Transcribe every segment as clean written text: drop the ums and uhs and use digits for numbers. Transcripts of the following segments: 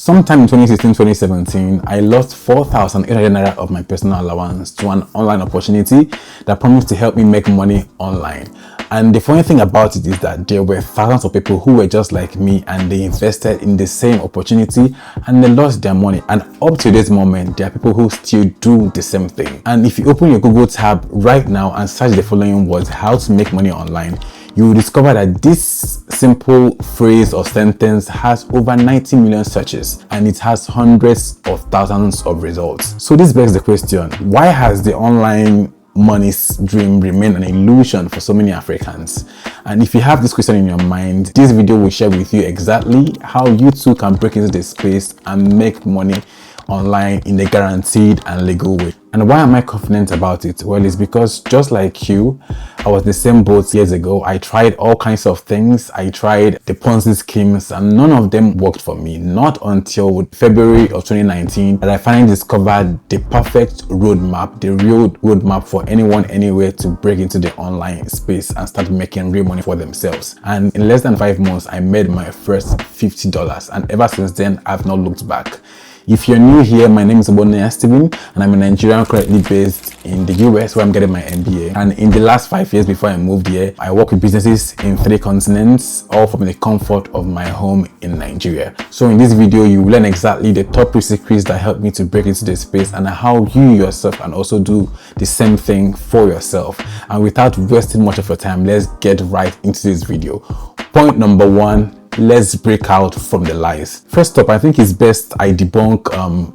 Sometime in 2016-2017, I lost 4,800 naira of my personal allowance to an online opportunity that promised to help me make money online. And the funny thing about it is that there were thousands of people who were just like me and they invested in the same opportunity and they lost their money. And up to this moment, there are people who still do the same thing. And if you open your Google tab right now and search the following words, how to make money online, you will discover that this simple phrase or sentence has over 90 million searches and it has hundreds of thousands of results. So this begs the question, why has the online money dream remained an illusion for so many Africans? And if you have this question in your mind, this video will share with you exactly how you too can break into this space and make money online in a guaranteed and legal way. And why am I confident about it? Well, it's because just like you, I was the same boat years ago. I tried all kinds of things. I tried the Ponzi schemes and none of them worked for me. Not until February of 2019 that I finally discovered the perfect roadmap, the real roadmap for anyone anywhere to break into the online space and start making real money for themselves. And in less than 5 months, I made my first $50. And ever since then, I've not looked back. If you're new here, my name is Laziest, and I'm a Nigerian currently based in the US where I'm getting my MBA. And in the last 5 years before I moved here, I work with businesses in 3 continents, all from the comfort of my home in Nigeria. So in this video, you will learn exactly the top 3 secrets that helped me to break into this space and how you yourself can also do the same thing for yourself. And without wasting much of your time, let's get right into this video. Point number 1. Let's break out from the lies. First up, I think it's best I debunk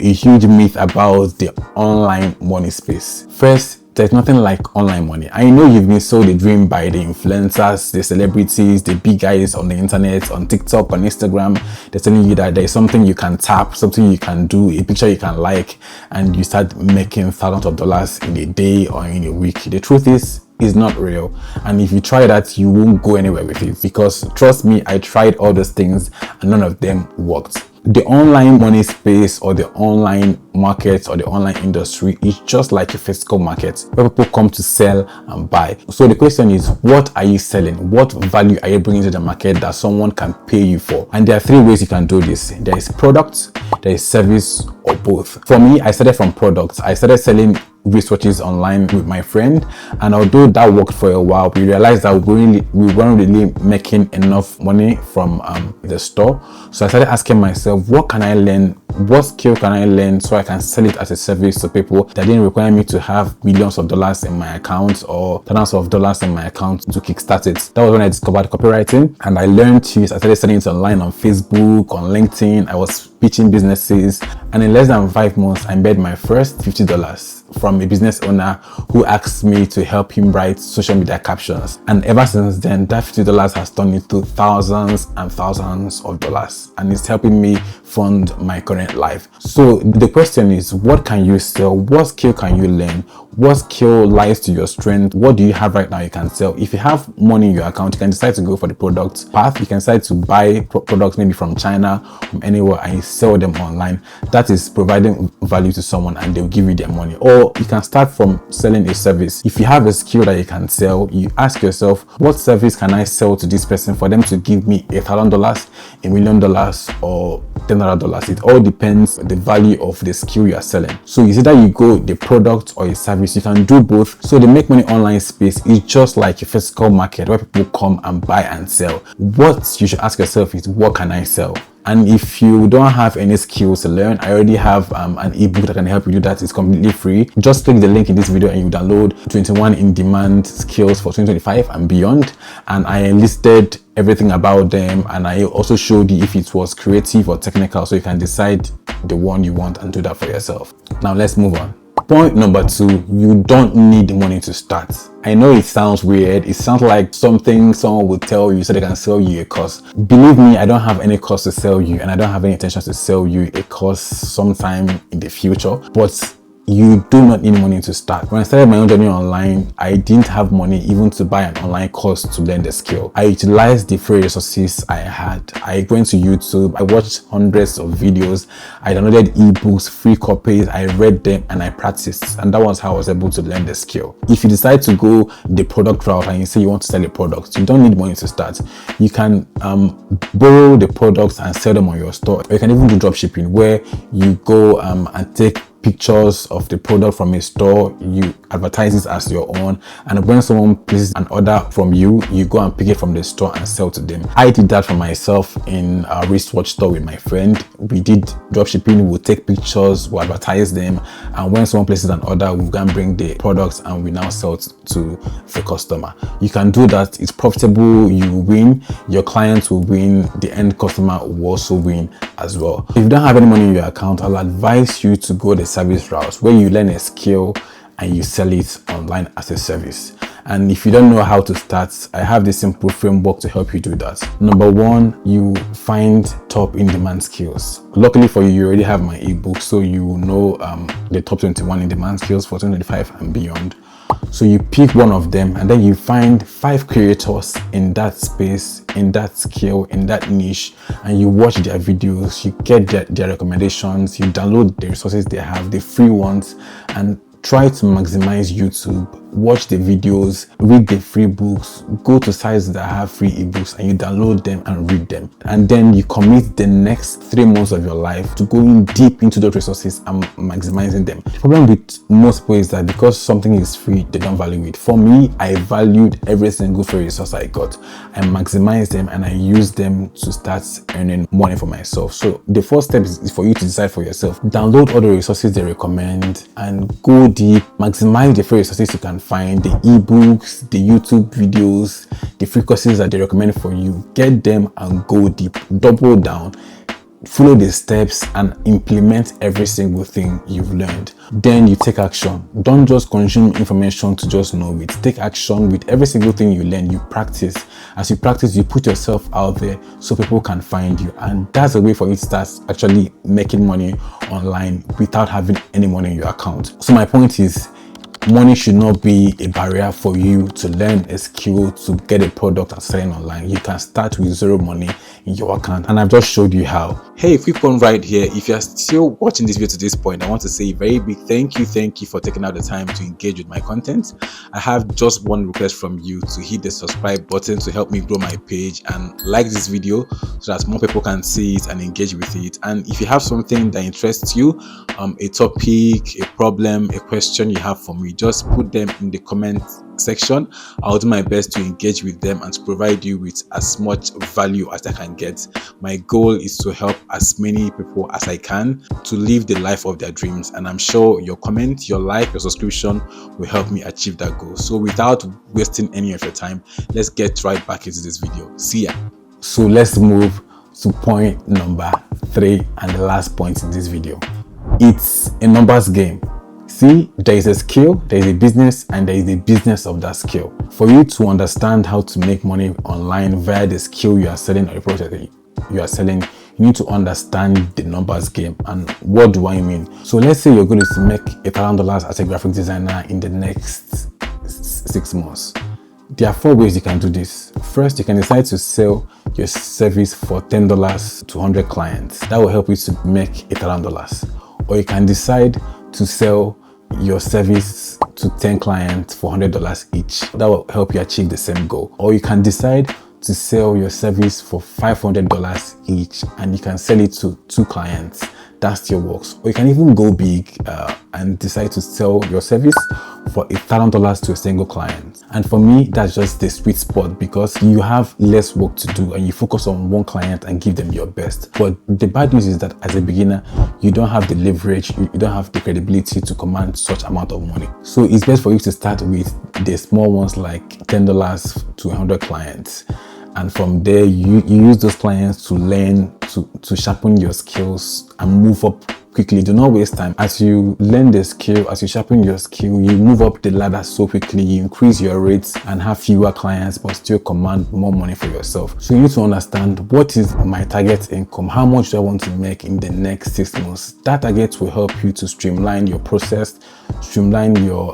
a huge myth about the online money space. First, there's nothing like online money. I know you've been sold a dream by the influencers, the celebrities, the big guys on the internet, on TikTok, on Instagram. They're telling you that there's something you can tap, something you can do, a picture you can like, and you start making thousands of dollars in a day or in a week. The truth is not real, and if you try that, you won't go anywhere with it, because trust me, I tried all those things and none of them worked. The online money space or the online market or the online industry is just like a physical market where people come to sell and buy. So the question is, what are you selling? What value are you bringing to the market that someone can pay you for? And there are 3 ways you can do this. There is product, there is service, or both. For me, I started from products. I started selling wristwatches online with my friend, and although that worked for a while, we realized that we weren't really making enough money from the store. So I started asking myself, what can I learn? What skill can I learn so I can sell it as a service to people that didn't require me to have millions of dollars in my account or thousands of dollars in my account to kickstart it? That was when I discovered copywriting, and I learned to. I started selling it online on Facebook, on LinkedIn. I was pitching businesses, and in less than 5 months, I made my first $50 from a business owner who asked me to help him write social media captions. And ever since then, that $50 has turned into thousands and thousands of dollars, and it's helping me fund my current life. So the question is, what can you sell? What skill can you learn? What skill lies to your strength? What do you have right now you can sell? If you have money in your account, you can decide to go for the product path. You can decide to buy products maybe from China, from anywhere, and sell them online. That is providing value to someone and they'll give you their money. Or you can start from selling a service. If you have a skill that you can sell, you ask yourself, what service can I sell to this person for them to give me $1,000, $1 million, or $10,000? It all depends on the value of the skill you are selling. So it's either you go the product or a service. You can do both. So the make money online space is just like a physical market where people come and buy and sell. What you should ask yourself is, what can I sell? And if you don't have any skills to learn, I already have an ebook that can help you do that. It's completely free. Just click the link in this video and you download 21 in-demand skills for 2025 and beyond. And I listed everything about them, and I also showed you if it was creative or technical, so you can decide the one you want and do that for yourself. Now let's move on. Point number 2, you don't need money to start. I know it sounds weird. It sounds like something someone would tell you so they can sell you a course. Believe me, I don't have any course to sell you, and I don't have any intentions to sell you a course sometime in the future. But you do not need money to start. When I started my own journey online, I didn't have money even to buy an online course to learn the skill. I utilized the free resources I had. I went to YouTube, I watched hundreds of videos, I downloaded ebooks, free copies, I read them and I practiced. And that was how I was able to learn the skill. If you decide to go the product route and you say you want to sell a product, you don't need money to start. You can borrow the products and sell them on your store. Or you can even do drop shipping, where you go and take pictures of the product from a store, you advertise it as your own, and when someone places an order from you, you go and pick it from the store and sell to them. I did that for myself in a wristwatch store with my friend. We did dropshipping. We'll take pictures, we'll advertise them, and when someone places an order, we can bring the products and we now sell to the customer. You can do that. It's profitable. You win, your clients will win, the end customer will also win as well. If you don't have any money in your account, I'll advise you to go the service route, where you learn a skill and you sell it online as a service. And if you don't know how to start, I have this simple framework to help you do that. Number one, you find top in-demand skills. Luckily for you, you already have my ebook, so you know the top 21 in-demand skills for 2025 and beyond. So you pick one of them and then you find 5 creators in that space, in that skill, in that niche, and you watch their videos, you get their recommendations, you download the resources they have, the free ones, and try to maximize YouTube. Watch the videos, read the free books, go to sites that have free ebooks and you download them and read them. And then you commit the next 3 months of your life to going deep into those resources and maximizing them. The problem with most people is that because something is free, they don't value it. For me, I valued every single free resource I got. I maximized them and I used them to start earning money for myself. So the first step is for you to decide for yourself. Download all the resources they recommend and go deep. Maximize the free resources you can find, the ebooks, the YouTube videos, the free courses that they recommend for you. Get them and go deep. Double down. Follow the steps and implement every single thing you've learned. Then you take action. Don't just consume information to just know it. Take action with every single thing you learn. You practice. As you practice, you put yourself out there so people can find you. And that's a way for you to start actually making money online without having any money in your account. So my point is, money should not be a barrier for you to learn a skill, to get a product and selling online. You can start with zero money in your account, and I've just showed you how. Hey, quick one right here. If you're still watching this video to this point, I want to say a very big thank you for taking out the time to engage with my content. I have just one request from you: to hit the subscribe button to help me grow my page, and like this video so that more people can see it and engage with it. And if you have something that interests you, a topic, a problem, a question you have for me, just put them in the comment section. I'll do my best to engage with them and to provide you with as much value as I can get. My goal is to help as many people as I can to live the life of their dreams, and I'm sure your comment, your like, your subscription will help me achieve that goal. So without wasting any of your time, let's get right back into this video. See ya. So let's move to point number 3 and the last point in this video. It's a numbers game. See, there is a skill, there is a business, and there is a business of that skill. For you to understand how to make money online via the skill you are selling or the product you are selling, you need to understand the numbers game. And what do I mean? So let's say your goal is to make $1,000 as a graphic designer in the next 6 months. There are 4 ways you can do this. First, you can decide to sell your service for $10 to 100 clients. That will help you to make $1,000. Or you can decide to sell your service to 10 clients for $100 each. That will help you achieve the same goal. Or you can decide to sell your service for $500 each and you can sell it to 2 clients. That still works. Or you can even go big and decide to sell your service for $1,000 to a single client. And for me, that's just the sweet spot because you have less work to do and you focus on one client and give them your best. But the bad news is that as a beginner, you don't have the leverage, you don't have the credibility to command such amount of money. So it's best for you to start with the small ones like $10 to 100 clients. And from there, you use those clients to learn, to sharpen your skills and move up quickly. Do not waste time. As you learn the skill, as you sharpen your skill, you move up the ladder so quickly, you increase your rates and have fewer clients but still command more money for yourself. So you need to understand, what is my target income? How much do I want to make in the next 6 months? That target will help you to streamline your process, streamline your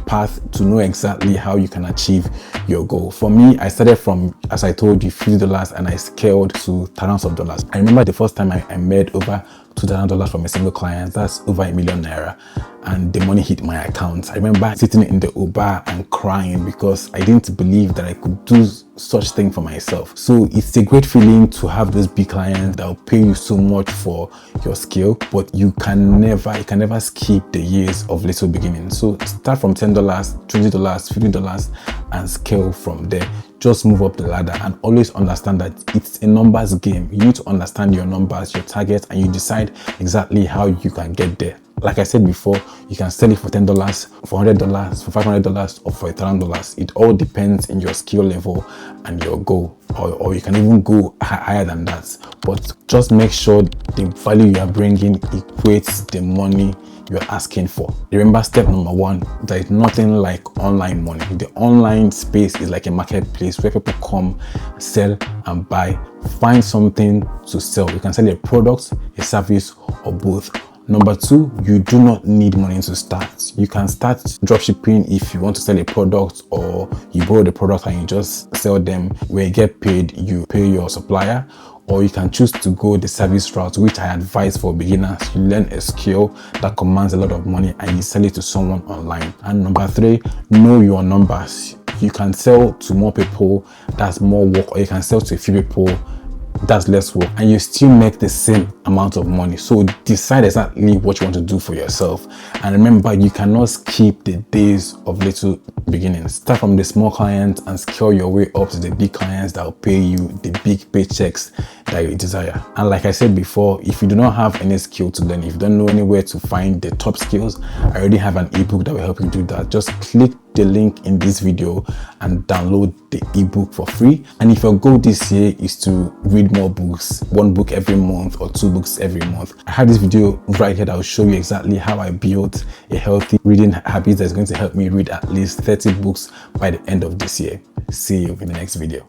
path to know exactly how you can achieve your goal. For me, I started from, as I told you, $50 and I scaled to thousands of dollars. I remember the first time I made over $2,000 from a single client. That's over ₦1 million, and the money hit my account. I remember sitting in the Uber and crying because I didn't believe that I could do such thing for myself. So it's a great feeling to have those big clients that will pay you so much for your skill, but you can never skip the years of little beginnings. So start from $10, $20, $50 and scale from there. Just move up the ladder and always understand that it's a numbers game. You need to understand your numbers, your targets, and you decide exactly how you can get there. Like I said before, you can sell it for $10, for $100, for $500, or for $1,000. It all depends on your skill level and your goal, or you can even go higher than that. But just make sure the value you are bringing equates the money you're asking for. Remember, step number 1, there is nothing like online money. The online space is like a marketplace where people come, sell and buy. Find something to sell. You can sell a product, a service, or both. Number 2, you do not need money to start. You can start dropshipping if you want to sell a product, or you borrow the product and you just sell them. When you get paid, you pay your supplier. Or you can choose to go the service route, which I advise for beginners. You learn a skill that commands a lot of money and you sell it to someone online. And number 3, know your numbers. You can sell to more people, that's more work, or you can sell to a few people, that's less work, and you still make the same amount of money. So decide exactly what you want to do for yourself. And remember, you cannot skip the days of little beginnings. Start from the small clients and scale your way up to the big clients that will pay you the big paychecks that you desire. And like I said before, if you do not have any skill to learn, if you don't know anywhere to find the top skills, I already have an ebook that will help you do that. Just click the link in this video and download the ebook for free. And if your goal this year is to read more books, 1 book every month or 2 books every month, I have this video right here that will show you exactly how I built a healthy reading habit that's going to help me read at least 30 books by the end of this year. See you in the next video.